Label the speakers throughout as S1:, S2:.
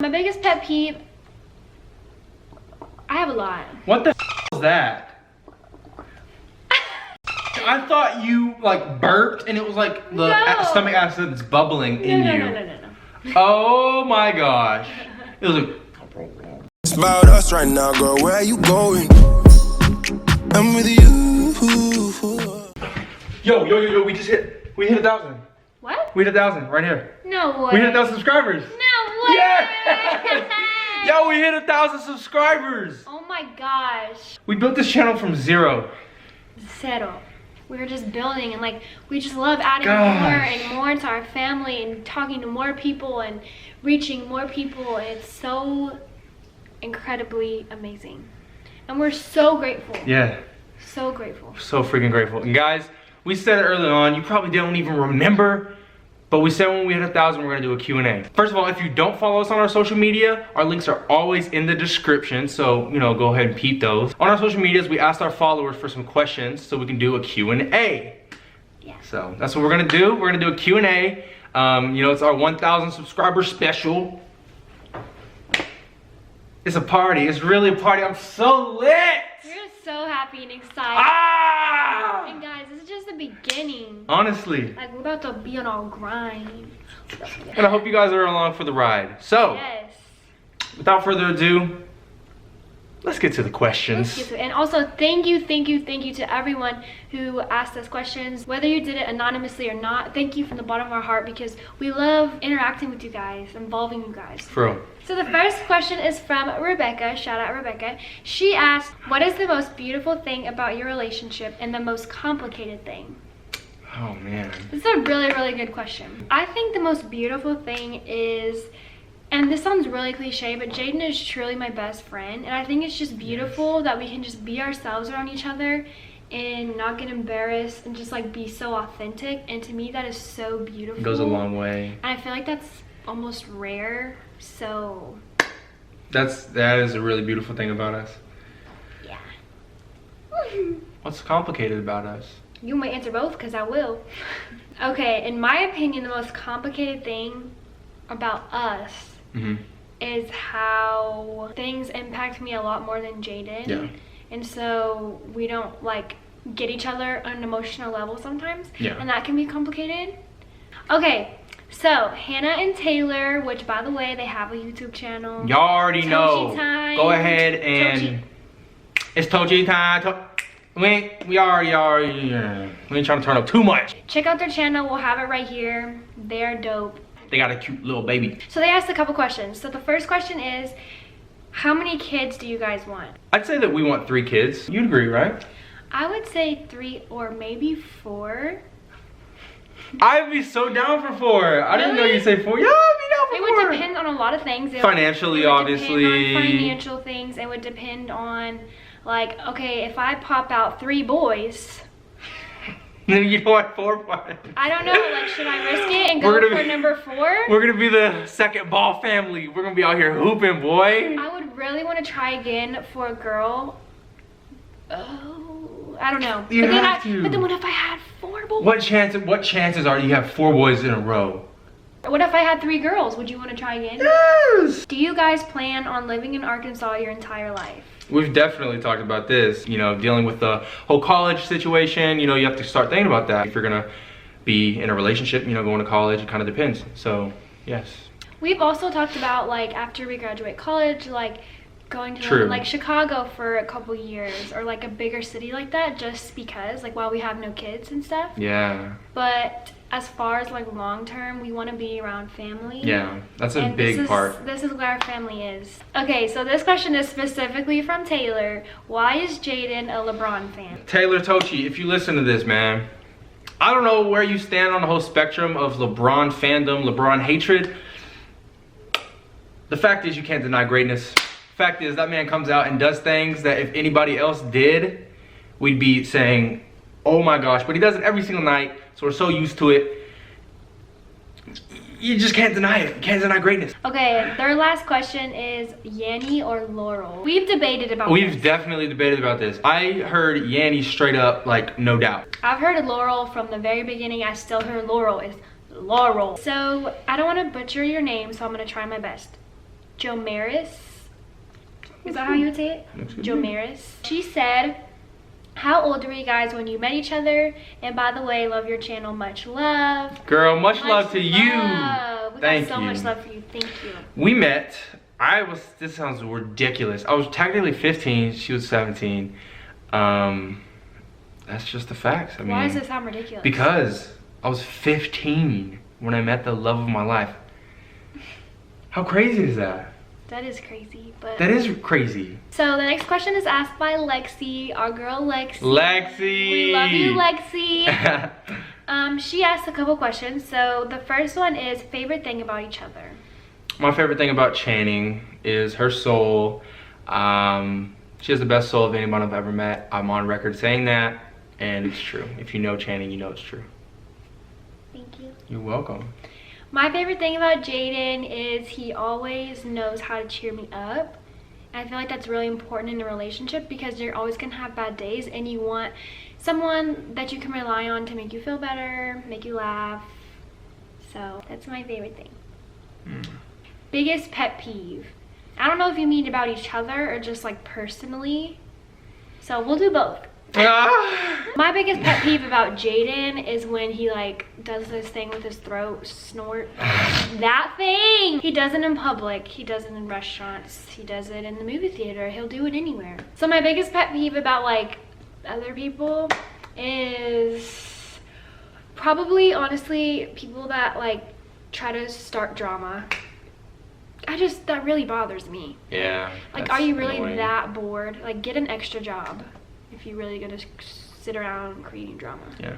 S1: My biggest pet peeve, I have a lot.
S2: What the is that? I thought you like burped and it was like the stomach acid that's bubbling in you.
S1: No.
S2: Oh my gosh. It was like.
S3: It's about us right now, girl. Where are you going? I'm with you.
S2: Yo, we hit 1,000.
S1: What?
S2: We hit 1,000 right here.
S1: No way.
S2: We hit 1,000 subscribers.
S1: No way.
S2: Yeah. Yo, we hit 1,000 subscribers.
S1: Oh my gosh.
S2: We built this channel from zero.
S1: We were just building, and like we just love adding more and more to our family and talking to more people and reaching more people. It's so incredibly amazing, and we're so grateful.
S2: Yeah.
S1: So grateful.
S2: So freaking grateful. And guys, we said it early on, you probably don't even remember, but we said when we hit 1,000, we're gonna do a Q&A. First of all, if you don't follow us on our social media, our links are always in the description, so, you know, go ahead and peep those. On our social medias, we asked our followers for some questions so we can do a Q&A.
S1: Yeah.
S2: So that's what we're gonna do. We're gonna do a Q&A. You know, it's our 1,000 subscriber special. It's a party. It's really a party. I'm so lit.
S1: We're so happy and excited.
S2: Ah!
S1: And guys, this is just the beginning.
S2: Honestly.
S1: Like, we're about to be on our grind.
S2: And I hope you guys are along for the ride. So,
S1: yes.
S2: Without further ado, let's get to the questions.
S1: And also, thank you to everyone who asked us questions. Whether you did it anonymously or not, thank you from the bottom of our heart, because we love interacting with you guys, involving you guys.
S2: For real.
S1: So the first question is from Rebecca. Shout out Rebecca. She asked, what is the most beautiful thing about your relationship and the most complicated thing?
S2: Oh man.
S1: This is a really good question. I think the most beautiful thing is, and this sounds really cliche, but Jaden is truly my best friend, and I think it's just beautiful that we can just be ourselves around each other and not get embarrassed and just like be so authentic. And to me, that is so beautiful.
S2: It goes a long way.
S1: And I feel like that's almost rare. So
S2: that is a really beautiful thing about us.
S1: yeah.
S2: What's complicated about us?
S1: You might answer both, because I will. Okay, in my opinion, the most complicated thing about us is how things impact me a lot more than Jaden.
S2: Yeah.
S1: And so we don't like get each other on an emotional level sometimes.
S2: Yeah.
S1: And that can be complicated. Okay, so Hannah and Taylor, which by the way, they have a YouTube channel.
S2: Y'all already know.
S1: Time.
S2: Go ahead and it's Toji time. We ain't trying to turn up too much.
S1: Check out their channel. We'll have it right here. They're dope.
S2: They got a cute little baby.
S1: So they asked a couple questions. So the first question is, how many kids do you guys want?
S2: I'd say that we want 3 kids. You'd agree, right?
S1: I would say 3 or maybe 4.
S2: I'd be so down for 4. I didn't know you'd say 4. Yeah, I'd be down for 4.
S1: It would depend on a lot of things.
S2: Financially, obviously.
S1: Depend on financial things. It would depend on, like, okay, if I pop out 3 boys.
S2: Then you want 4 boys.
S1: I don't know, like, should I risk it and go for number 4?
S2: We're gonna be the second ball family. We're gonna be out here hooping, boy.
S1: I would really want to try again for a girl. Oh, I don't know.
S2: You
S1: but
S2: have to.
S1: But then what if I had 4 boys?
S2: What chances are you have 4 boys in a row?
S1: What if I had 3 girls? Would you want to try again?
S2: Yes!
S1: Do you guys plan on living in Arkansas your entire life?
S2: We've definitely talked about this, you know, dealing with the whole college situation. You know, you have to start thinking about that. If you're gonna be in a relationship, you know, going to college, it kind of depends. So, yes.
S1: We've also talked about, like, after we graduate college, like, going to like Chicago for a couple years, or like a bigger city like that, just because, like, while we have no kids and stuff.
S2: Yeah.
S1: But as far as like long term, we want to be around family.
S2: Yeah, that's a big part.
S1: This is where our family is. Okay, so this question is specifically from Taylor. Why is Jaden a LeBron fan?
S2: Taylor Tochi, if you listen to this, man, I don't know where you stand on the whole spectrum of LeBron fandom, LeBron hatred. The fact is, you can't deny greatness. Fact is, that man comes out and does things that if anybody else did, we'd be saying, oh my gosh, but he does it every single night, so we're so used to it. You just can't deny it. You can't deny greatness.
S1: Okay, their last question is Yanni or Laurel. We've debated about
S2: We've definitely debated about this. I heard Yanni straight up, like, no doubt.
S1: I've heard Laurel from the very beginning. I still heard Laurel is Laurel. So I don't want to butcher your name, so I'm going to try my best. Jomaris. Is that how you would say it?
S2: Looks good.
S1: Jomaris. She said, how old were you guys when you met each other? And by the way, love your channel. Much love.
S2: Girl, much love to you.
S1: We
S2: Thank
S1: got so
S2: you.
S1: much love for you. Thank you.
S2: We met, this sounds ridiculous. I was technically 15, she was 17. That's just the facts. I mean,
S1: Why does it sound ridiculous?
S2: because I was 15 when I met the love of my life. How crazy is that?
S1: That is crazy, but...
S2: That is crazy.
S1: So the next question is asked by Lexi, our girl Lexi.
S2: Lexi!
S1: We love you, Lexi. She asked a couple questions. So the first one is favorite thing about each other.
S2: My favorite thing about Channing is her soul. She has the best soul of anyone I've ever met. I'm on record saying that, and it's true. If you know Channing, you know it's true.
S1: Thank you.
S2: You're welcome.
S1: My favorite thing about Jaden is he always knows how to cheer me up. And I feel like that's really important in a relationship because you're always going to have bad days and you want someone that you can rely on to make you feel better, make you laugh. So that's my favorite thing. Biggest pet peeve. I don't know if you mean about each other or just like personally. So we'll do both. My biggest pet peeve about Jaden is when he like does this thing with his throat, snort. That thing! He does it in public, he does it in restaurants, he does it in the movie theater, he'll do it anywhere. So my biggest pet peeve about like other people is probably honestly people that like try to start drama. That really bothers me.
S2: Yeah.
S1: Like, are you really
S2: annoying.
S1: that bored? Like, get an extra job if you're really gonna sit around creating drama.
S2: Yeah.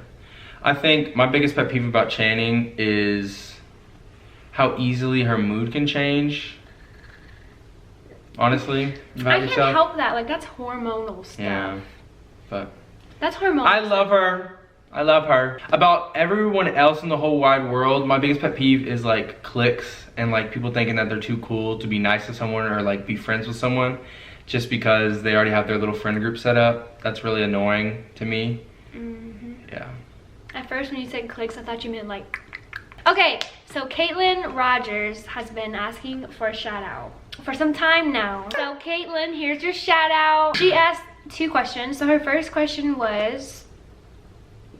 S2: I think my biggest pet peeve about Channing is how easily her mood can change. Honestly, about
S1: I can't
S2: yourself.
S1: help that. Like, that's hormonal stuff.
S2: Yeah. But
S1: That's hormonal.
S2: I love her. I love her. About everyone else in the whole wide world, my biggest pet peeve is like cliques and like people thinking that they're too cool to be nice to someone or like be friends with someone just because they already have their little friend group set up. That's really annoying to me. Yeah.
S1: At first, when you said clicks, I thought you meant like... Okay, so Caitlin Rogers has been asking for a shout out for some time now. So Caitlin, here's your shout out. She asked 2 questions. So her first question was,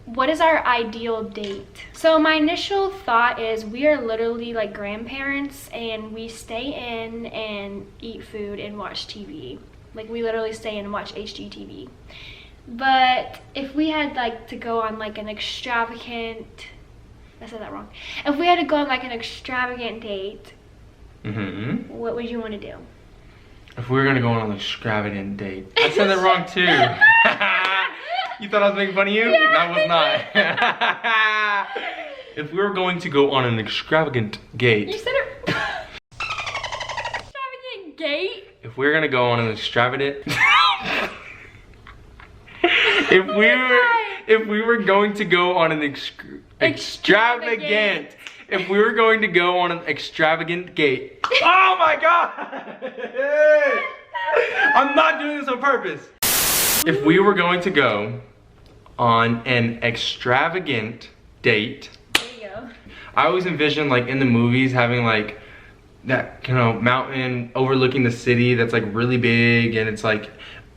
S1: what is our ideal date? So my initial thought is we are literally like grandparents and we stay in and eat food and watch TV. Like we literally stay in and watch HGTV. But if we had like to go on like an extravagant, I said that wrong. If we had to go on like an extravagant date, what would you want to do?
S2: If we were gonna go on an extravagant date. I said that wrong too. You thought I was making fun of you?
S1: Yeah.
S2: That was not. If we were going to go on an extravagant
S1: You
S2: date.
S1: said it. Extravagant gate?
S2: If we were gonna go on an extravagant if we were going to go on an extravagant if we were going to go on an extravagant date. Oh my god! I'm not doing this on purpose. If we were going to go on an extravagant date,
S1: There you go.
S2: I always envision like in the movies having like that, you know, mountain overlooking the city that's like really big and it's like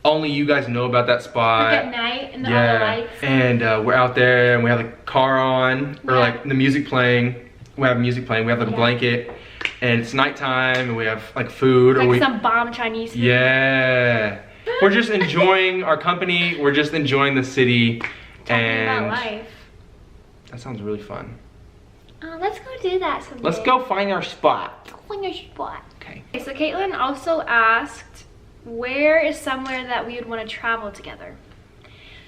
S2: only you guys know about that spot.
S1: Like at night and all the lights.
S2: And we're out there and we have the car on or
S1: Yeah.
S2: like the music playing. We have music playing, we have like a
S1: Yeah.
S2: blanket and it's nighttime and we have like food
S1: Like
S2: or we
S1: some bomb Chinese food.
S2: Yeah. We're just enjoying our company, we're just enjoying the city.
S1: Talking
S2: And
S1: about life.
S2: that sounds really fun.
S1: Let's go do that someday.
S2: Let's go find our spot.
S1: Find your spot.
S2: Okay.
S1: Okay, so Caitlin also asked, where is somewhere that we would want to travel together?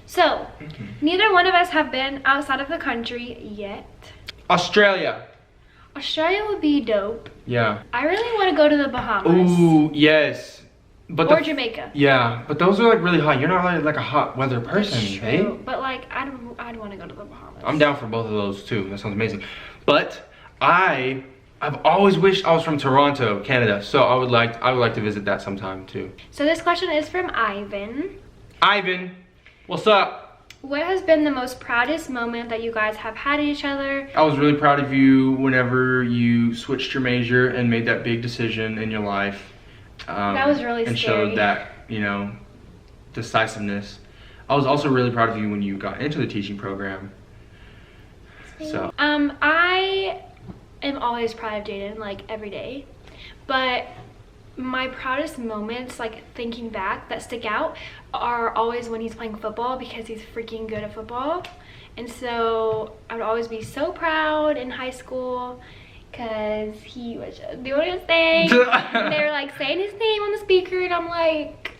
S1: So, neither one of us have been outside of the country yet.
S2: Australia.
S1: Australia would be dope.
S2: Yeah.
S1: I really want to go to the Bahamas.
S2: Ooh, yes. But
S1: Or Jamaica.
S2: Yeah, but those are like really hot. You're not really like a hot weather person, hey?
S1: True, but like, I'd want to go to the Bahamas.
S2: I'm down for both of those too. That sounds amazing. But I've always wished I was from Toronto, Canada. So I would like to visit that sometime too.
S1: So this question is from Ivan.
S2: Ivan, what's up?
S1: What has been the most proudest moment that you guys have had at each other?
S2: I was really proud of you whenever you switched your major and made that big decision in your life.
S1: That was really
S2: and
S1: scary.
S2: showed that, you know, decisiveness. I was also really proud of you when you got into the teaching program. So
S1: I am always proud of Jaden, like every day, but my proudest moments, like thinking back, that stick out are always when he's playing football, because he's freaking good at football. And so I would always be so proud in high school because he was just doing his thing. And they were like saying his name on the speaker, and I'm like,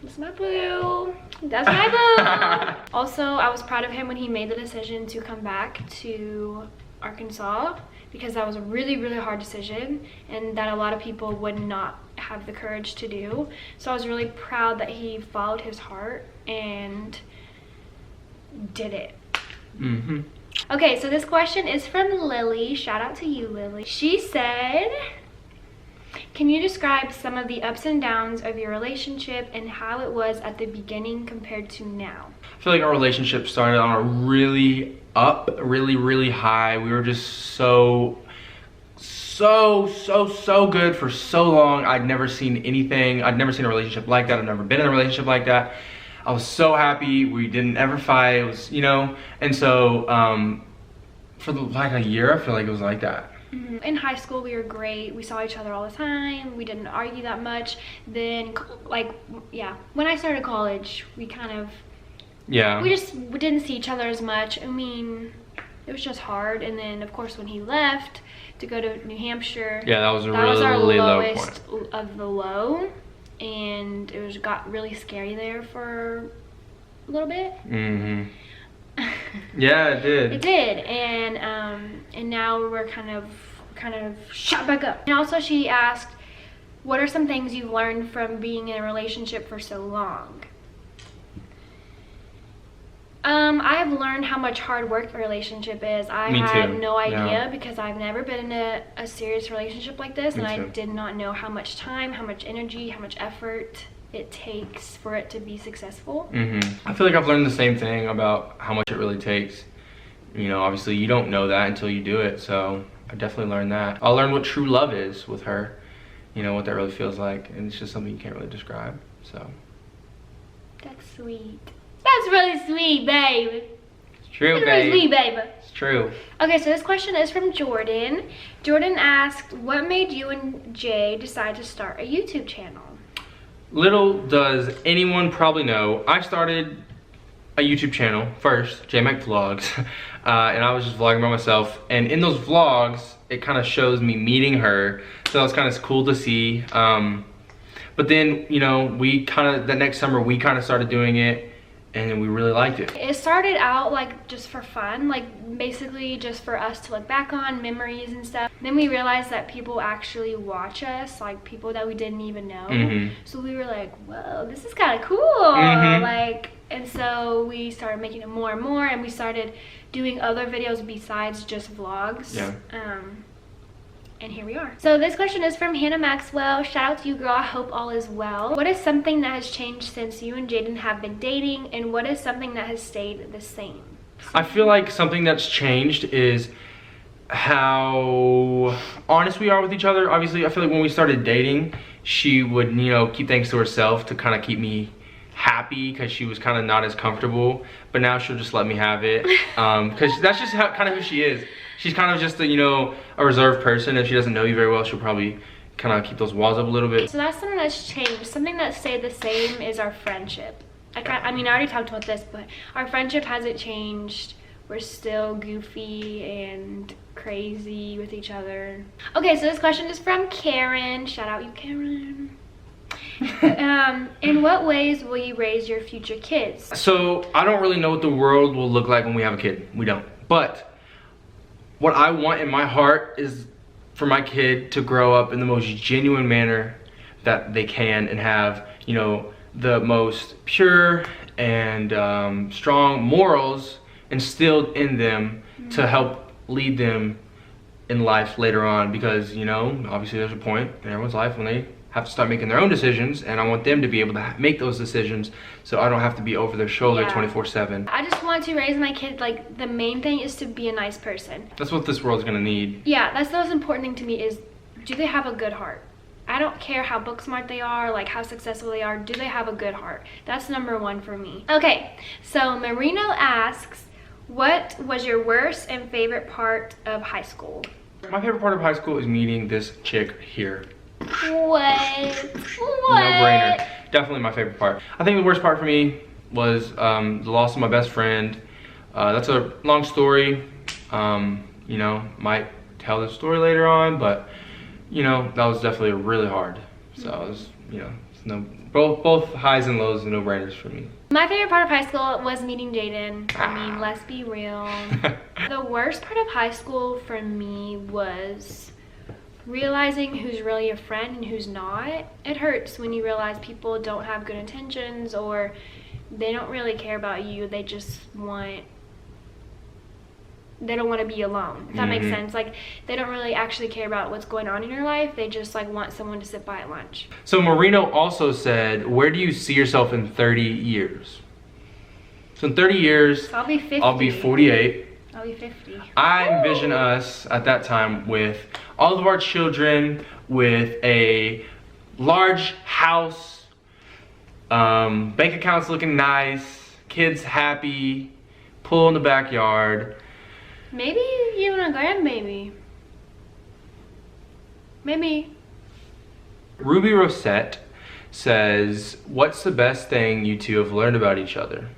S1: that's my boo. That's my boo. Also, I was proud of him when he made the decision to come back to Arkansas, because that was a really, really hard decision and that a lot of people would not have the courage to do. So I was really proud that he followed his heart and did it.
S2: Mm-hmm.
S1: Okay, so this question is from Lily. Shout out to you, Lily. She said, can you describe some of the ups and downs of your relationship and how it was at the beginning compared to now?
S2: I feel like our relationship started on a really really high. We were just so good for so long. I'd never seen a relationship like that. I've never been in a relationship like that. I was so happy. We didn't ever fight. It was, you know, and so for like a year, I feel like it was like that.
S1: In high school, we were great. We saw each other all the time. We didn't argue that much. Then, like, yeah, when I started college, we didn't see each other as much. I mean, it was just hard. And then, of course, when he left to go to New Hampshire,
S2: yeah, that was
S1: our
S2: really
S1: lowest
S2: low point
S1: of the low, and it got really scary there for a little bit.
S2: Mm-hmm. Yeah, it did.
S1: It did, and now we're kind of shot back up. And also, she asked, what are some things you've learned from being in a relationship for so long? I have learned how much hard work a relationship is. I had no idea, because I've never been in a serious relationship like this, and I did not know how much time, how much energy, how much effort it takes for it to be successful.
S2: I feel like I've learned the same thing about how much it really takes. You know, obviously you don't know that until you do it, so I definitely learned that. I learned what true love is with her, you know, what that really feels like, and it's just something you can't really describe, so.
S1: That's sweet. That's really sweet, babe.
S2: It's true,
S1: That's
S2: babe.
S1: really sweet, babe.
S2: It's true.
S1: Okay, so this question is from Jordan. Jordan asked, what made you and Jay decide to start a YouTube channel?
S2: Little does anyone probably know, I started a YouTube channel first, J-Mac Vlogs, and I was just vlogging by myself. And in those vlogs, it kind of shows me meeting her, so it's kind of cool to see. But then, you know, that next summer, we kind of started doing it, and we really liked it.
S1: It started out like just for fun, like basically just for us to look back on memories and stuff. Then we realized that people actually watch us, like people that we didn't even know. So we were like, whoa, this is kind of cool. Like, and so we started making it more and more, and we started doing other videos besides just vlogs.
S2: Yeah.
S1: And here we are. So this question is from Hannah Maxwell. Shout out to you, girl. I hope all is well. What is something that has changed since you and Jaden have been dating, and what is something that has stayed the same?
S2: I feel like something that's changed is how honest we are with each other. Obviously, I feel like when we started dating, she would, you know, keep things to herself to kind of keep me happy, because she was kind of not as comfortable. But now she'll just let me have it, because that's just kind of who she is. She's kind of just a, you know, a reserved person. If she doesn't know you very well, she'll probably kind of keep those walls up a little bit.
S1: So that's something that's changed. Something that stayed the same is our friendship. I mean, I already talked about this, but our friendship hasn't changed. We're still goofy and crazy with each other. Okay, so this question is from Karen. Shout out you, Karen. In what ways will you raise your future kids?
S2: So I don't really know what the world will look like when we have a kid. We don't. But what I want in my heart is for my kid to grow up in the most genuine manner that they can, and have, you know, the most pure and strong morals instilled in them to help lead them in life later on. Because, you know, obviously there's a point in everyone's life when they have to start making their own decisions, and I want them to be able to make those decisions so I don't have to be over their shoulder 24/7.
S1: I just want to raise my kid, like, the main thing is to be a nice person.
S2: That's what this world's gonna need.
S1: Yeah, that's the most important thing to me is, do they have a good heart? I don't care how book smart they are, like how successful they are, do they have a good heart? That's number one for me. Okay, so Marino asks, what was your worst and favorite part of high school?
S2: My favorite part of high school is meeting this chick here.
S1: What?
S2: No brainer. Definitely my favorite part. I think the worst part for me was the loss of my best friend. That's a long story. You know, might tell the story later on, but you know, that was definitely really hard. So it was, you know, both highs and lows are no brainers for me.
S1: My favorite part of high school was meeting Jaden. I mean, let's be real. The worst part of high school for me was realizing who's really a friend and who's not. It hurts when you realize people don't have good intentions, or they don't really care about you. They just want, they don't want to be alone, if that makes sense. Like, they don't really actually care about what's going on in your life. They just like want someone to sit by at lunch.
S2: So Marino also said, where do you see yourself in 30 years? So in 30 years,
S1: So I'll be 50.
S2: I'll be 48.
S1: I'll be 50.
S2: I envision us at that time with all of our children, with a large house, bank accounts looking nice, kids happy, pool in the backyard.
S1: Maybe even a grandbaby. Maybe.
S2: Ruby Rosette says, what's the best thing you two have learned about each other?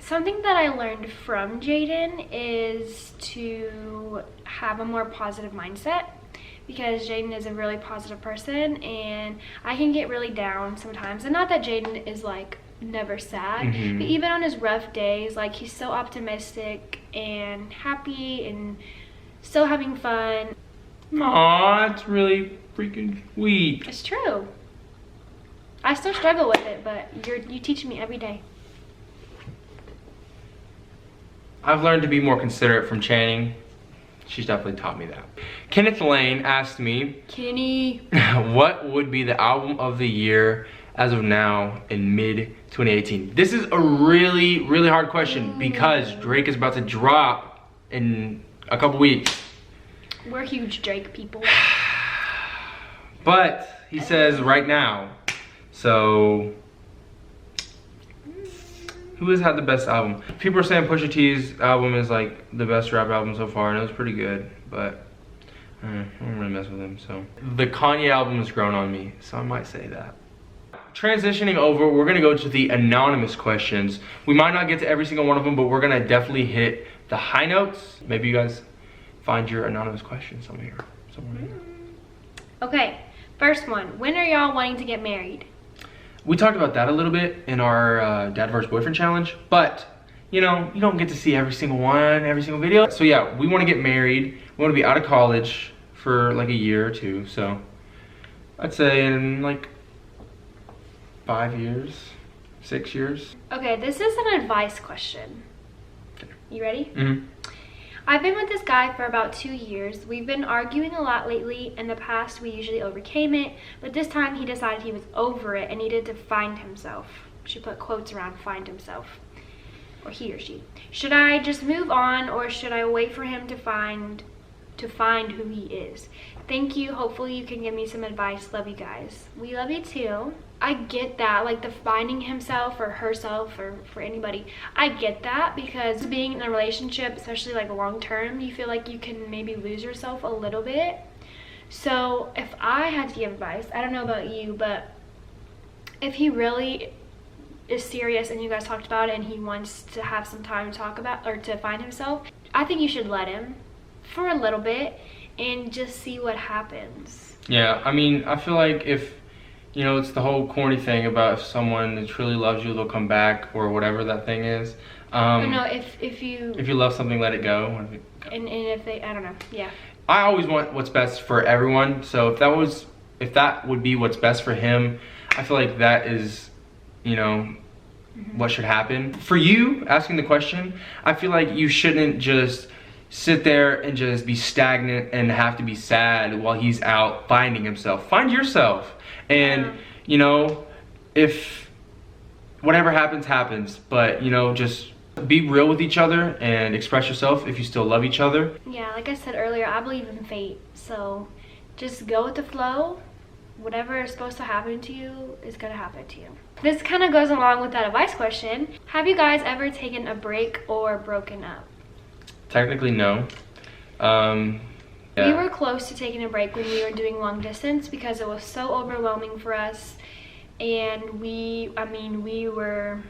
S1: Something that I learned from Jaden is to have a more positive mindset, because Jaden is a really positive person and I can get really down sometimes. And not that Jaden is like never sad, but even on his rough days, like, he's so optimistic and happy and still having fun.
S2: Aw, it's really freaking sweet.
S1: It's true. I still struggle with it, but you teach me every day.
S2: I've learned to be more considerate from Channing. She's definitely taught me that. Kenneth Lane asked me,
S1: Kenny.
S2: what would be the album of the year as of now in mid-2018? This is a really, really hard question because Drake is about to drop in a couple weeks.
S1: We're huge Drake people.
S2: But he says right now. So who has had the best album? People are saying Pusha T's album is like the best rap album so far, and it was pretty good, but I don't really mess with him, so. The Kanye album has grown on me, so I might say that. Transitioning over, we're gonna go to the anonymous questions. We might not get to every single one of them, but we're gonna definitely hit the high notes. Maybe you guys find your anonymous question somewhere here.
S1: Okay, first one. When are y'all wanting to get married?
S2: We talked about that a little bit in our Dad vs. Boyfriend challenge, but you know, you don't get to see every single one, every single video. So yeah, we want to get married. We want to be out of college for like a year or two. So I'd say in like 5 years, 6 years.
S1: Okay, this is an advice question. You ready?
S2: Mm-hmm.
S1: I've been with this guy for about 2 years. We've been arguing a lot lately. In the past, we usually overcame it, but this time he decided he was over it and needed to find himself. She put quotes around find himself, or he or she. Should I just move on, or should I wait for him to find who he is? Thank you. Hopefully you can give me some advice. Love you guys. We love you too. I get that, like the finding himself or herself, or for anybody. I get that, because being in a relationship, especially like long term, you feel like you can maybe lose yourself a little bit. So if I had to give advice, I don't know about you, but if he really is serious and you guys talked about it and he wants to have some time to talk about or to find himself, I think you should let him for a little bit and just see what happens.
S2: Yeah, I mean, I feel like if, you know, it's the whole corny thing about if someone truly loves you, they'll come back, or whatever that thing is.
S1: No, if you
S2: love something, let it go.
S1: And if they, I don't know, yeah.
S2: I always want what's best for everyone. So if that would be what's best for him, I feel like that is, you know, what should happen. For you asking the question, I feel like you shouldn't just sit there and just be stagnant and have to be sad while he's out finding himself. Find yourself. And, you know, if whatever happens, happens. But, you know, just be real with each other and express yourself if you still love each other.
S1: Yeah, like I said earlier, I believe in fate. So just go with the flow. Whatever is supposed to happen to you is going to happen to you. This kind of goes along with that advice question. Have you guys ever taken a break or broken up?
S2: Technically, no.
S1: We
S2: Yeah.
S1: were close to taking a break when we were doing long distance because it was so overwhelming for us. And we were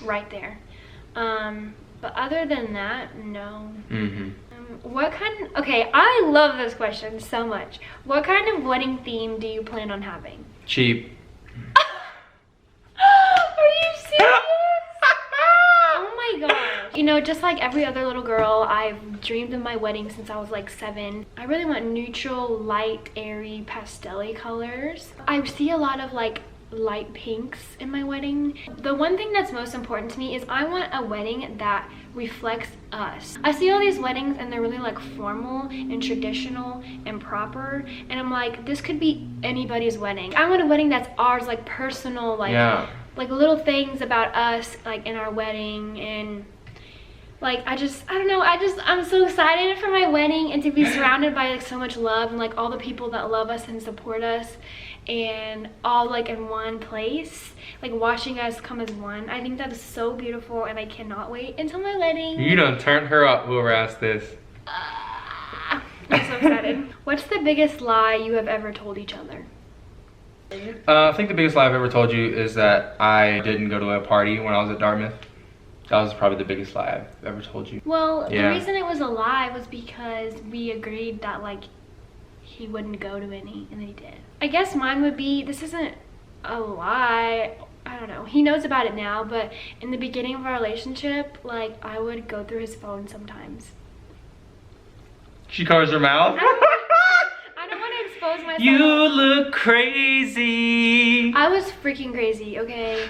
S1: right there. But other than that, no. Okay, I love this question so much. What kind of wedding theme do you plan on having?
S2: Cheap.
S1: Are you serious? Oh my gosh. You know, just like every other little girl, I've dreamed of my wedding since I was like 7. I really want neutral, light, airy, pastel-y colors. I see a lot of like light pinks in my wedding. The one thing that's most important to me is I want a wedding that reflects us. I see all these weddings and they're really like formal and traditional and proper, and I'm like, this could be anybody's wedding. I want a wedding that's ours, like personal, like like little things about us like in our wedding. And like I don't know, I'm so excited for my wedding and to be surrounded by like so much love and like all the people that love us and support us, and all like in one place, like watching us come as one. I think that is so beautiful, and I cannot wait until my wedding.
S2: You done turned her up, whoever asked this.
S1: I'm so excited. What's the biggest lie you have ever told each other?
S2: I think the biggest lie I've ever told you is that I didn't go to a party when I was at Dartmouth. That was probably the biggest lie I've ever told you.
S1: Well, the reason it was a lie was because we agreed that like he wouldn't go to any, and then he did. I guess mine would be, this isn't a lie, I don't know, he knows about it now, but in the beginning of our relationship, like I would go through his phone sometimes.
S2: She covers her mouth.
S1: I don't want to expose myself.
S2: You look crazy.
S1: I was freaking crazy, okay?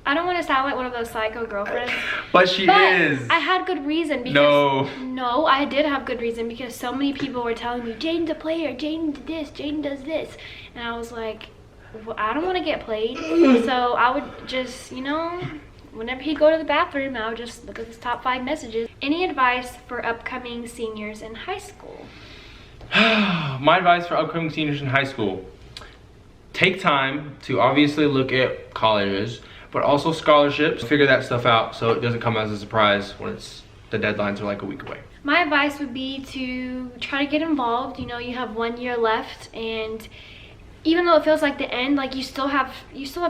S1: I don't want to sound like one of those psycho girlfriends.
S2: But she is.
S1: I had good reason because no, I did have good reason because so many people were telling me, Jaden's a player, Jaden did this, Jaden does this. And I was like, well, I don't want to get played. So I would just, you know, whenever he'd go to the bathroom, I would just look at his top 5 messages. Any advice for upcoming seniors in high school?
S2: My advice for upcoming seniors in high school. Take time to obviously look at colleges, but also scholarships. Figure that stuff out so it doesn't come as a surprise when the deadlines are like a week away.
S1: My advice would be to try to get involved. You know, you have 1 year left, and even though it feels like the end, like you still have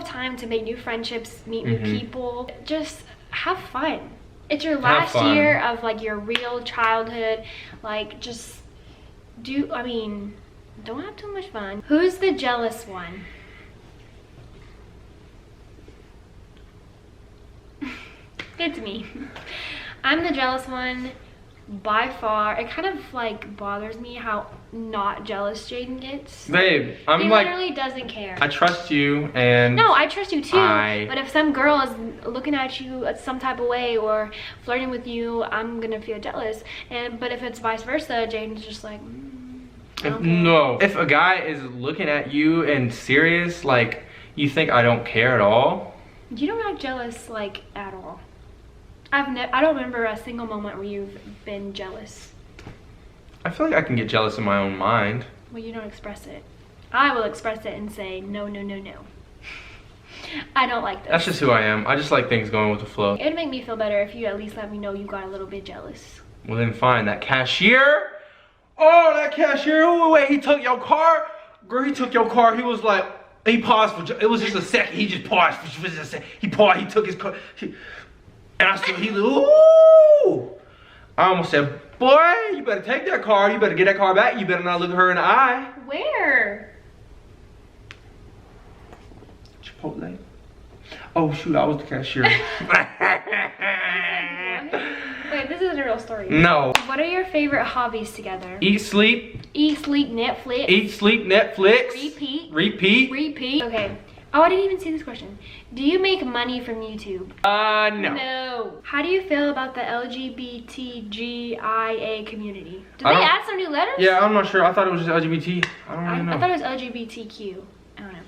S1: time to make new friendships, meet new people. Just have fun. It's your last year of like your real childhood. Like just don't have too much fun. Who's the jealous one? It's me. I'm the jealous one by far. It kind of like bothers me how not jealous Jaden gets.
S2: Babe,
S1: he literally doesn't care.
S2: I trust you, and
S1: no, I trust you too. But if some girl is looking at you some type of way or flirting with you, I'm gonna feel jealous. But if it's vice versa, Jaden's just like,
S2: if a guy is looking at you and serious, like you think I don't care at all.
S1: You don't act jealous like at all. I don't remember a single moment where you've been jealous.
S2: I feel like I can get jealous in my own mind.
S1: Well, you don't express it. I will express it and say, no, no, no, no. I don't like this.
S2: That's just who I am. I just like things going with the flow.
S1: It would make me feel better if you at least let me know you got a little bit jealous.
S2: Well then fine, that cashier? Oh, that cashier, oh, wait, he took your car? Girl, he took your car, he was like, he paused for, it was just a second, he just paused for just a second. He paused, he took his car, and I said, ooh! I almost said, boy, you better take that car. You better get that car back. You better not look her in the eye.
S1: Where?
S2: Chipotle. Oh, shoot, I was the cashier.
S1: Wait, this isn't a real story.
S2: No.
S1: What are your favorite hobbies together?
S2: Eat, sleep.
S1: Eat, sleep, Netflix.
S2: Eat, sleep, Netflix.
S1: Repeat.
S2: Repeat.
S1: Repeat. Okay. Oh, I didn't even see this question. Do you make money from YouTube?
S2: No.
S1: No. How do you feel about the LGBTGIA community? Did
S2: I
S1: they
S2: don't-
S1: add some new letters?
S2: Yeah, I'm not sure. I thought it was just LGBT. I don't really know.
S1: I thought it was LGBTQ. I don't know.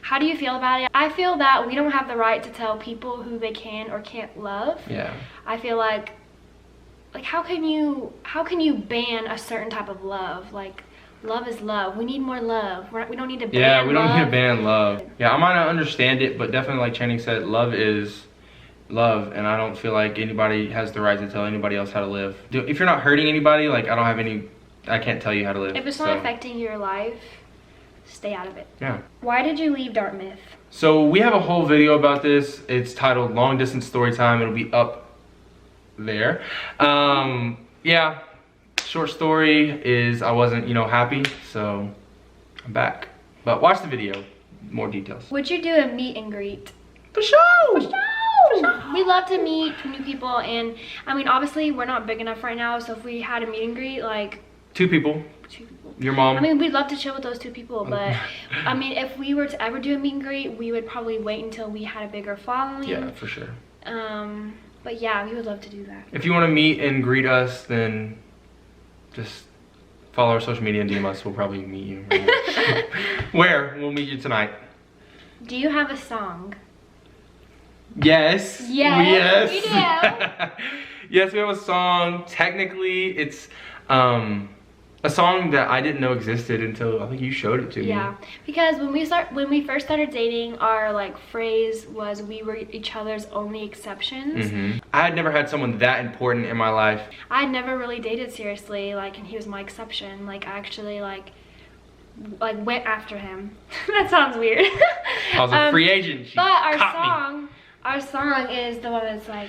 S1: How do you feel about it? I feel that we don't have the right to tell people who they can or can't love.
S2: Yeah.
S1: I feel like how can you ban a certain type of love? Like, love is love. We need more love. We don't need to ban
S2: Yeah, we don't need to
S1: love.
S2: ban love. Yeah, I might not understand it, but definitely like Channing said, love is love, and I don't feel like anybody has the right to tell anybody else how to live. If you're not hurting anybody, like I can't tell you how to live.
S1: If it's not affecting your life, stay out of it.
S2: Yeah.
S1: Why did you leave Dartmouth?
S2: So we have a whole video about this. It's titled Long Distance Story Time. It'll be up there. Yeah. Short story is I wasn't, happy, so I'm back. But watch the video, more details.
S1: Would you do a meet and greet?
S2: For sure.
S1: We love to meet new people, and I mean, obviously we're not big enough right now, so if we had a meet and greet, like
S2: Two people. Your mom.
S1: I mean, we'd love to chill with those two people, but I mean, if we were to ever do a meet and greet, we would probably wait until we had a bigger following.
S2: Yeah, for sure.
S1: But yeah, we would love to do that.
S2: If you want to meet and greet us, then just follow our social media and DM us. We'll probably meet you. Where? We'll meet you tonight.
S1: Do you have a song?
S2: Yes.
S1: Yes, we do.
S2: Yes, we have a song. Technically, it's a song that I didn't know existed until I think you showed it to me.
S1: Yeah, because when we first started dating, our phrase was we were each other's only exceptions.
S2: I had never had someone that important in my life.
S1: I had never really dated seriously, and he was my exception. I actually went after him. That sounds weird.
S2: I was a free agent. She
S1: but our
S2: caught me.
S1: song is the one that's like,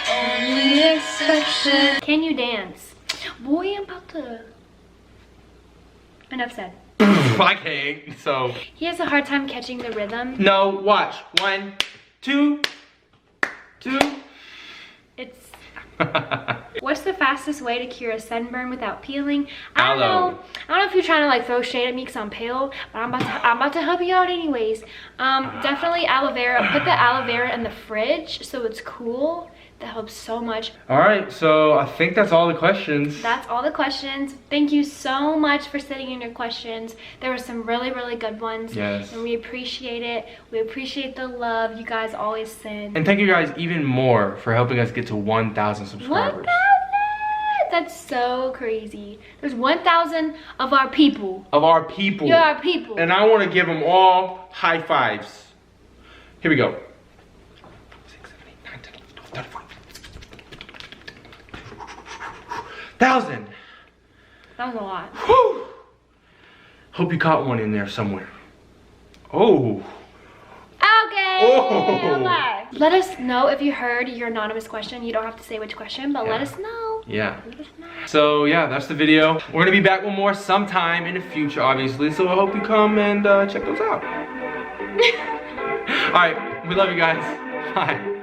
S4: Only exception.
S1: can you dance? Boy, I'm about to. Enough said.
S2: I can't. So
S1: He has a hard time catching the rhythm.
S2: no, watch. 1, 2, 2.
S1: It's. What's the fastest way to cure a sunburn without peeling? I don't
S2: Aloe.
S1: know. I don't know if you're trying to throw shade at me because I'm pale, but I'm about to help you out anyways. Definitely aloe vera. Put the aloe vera in the fridge so it's cool. That helps so much.
S2: All right, so I think that's all the questions.
S1: That's all the questions. Thank you so much for sending in your questions. There were some really, really good ones.
S2: Yes.
S1: And we appreciate it. We appreciate the love you guys always send.
S2: And thank you guys even more for helping us get to 1,000 subscribers.
S1: 1,000! That's so crazy. There's 1,000 of our people.
S2: Of our people.
S1: You're our people.
S2: And I want to give them all high fives. Here we go. 6, 7, 8, 9, 10, 11, 12, 13, 14. 1,000.
S1: That was a lot.
S2: Whew. Hope you caught one in there somewhere. Oh.
S1: Okay.
S2: Oh.
S1: Bye. Let us know if you heard your anonymous question. You don't have to say which question, but let
S2: Yeah.
S1: us know.
S2: Yeah.
S1: Let us know.
S2: So yeah, that's the video. We're gonna be back with more sometime in the future, obviously. So I hope you come and check those out. All right, we love you guys. Bye.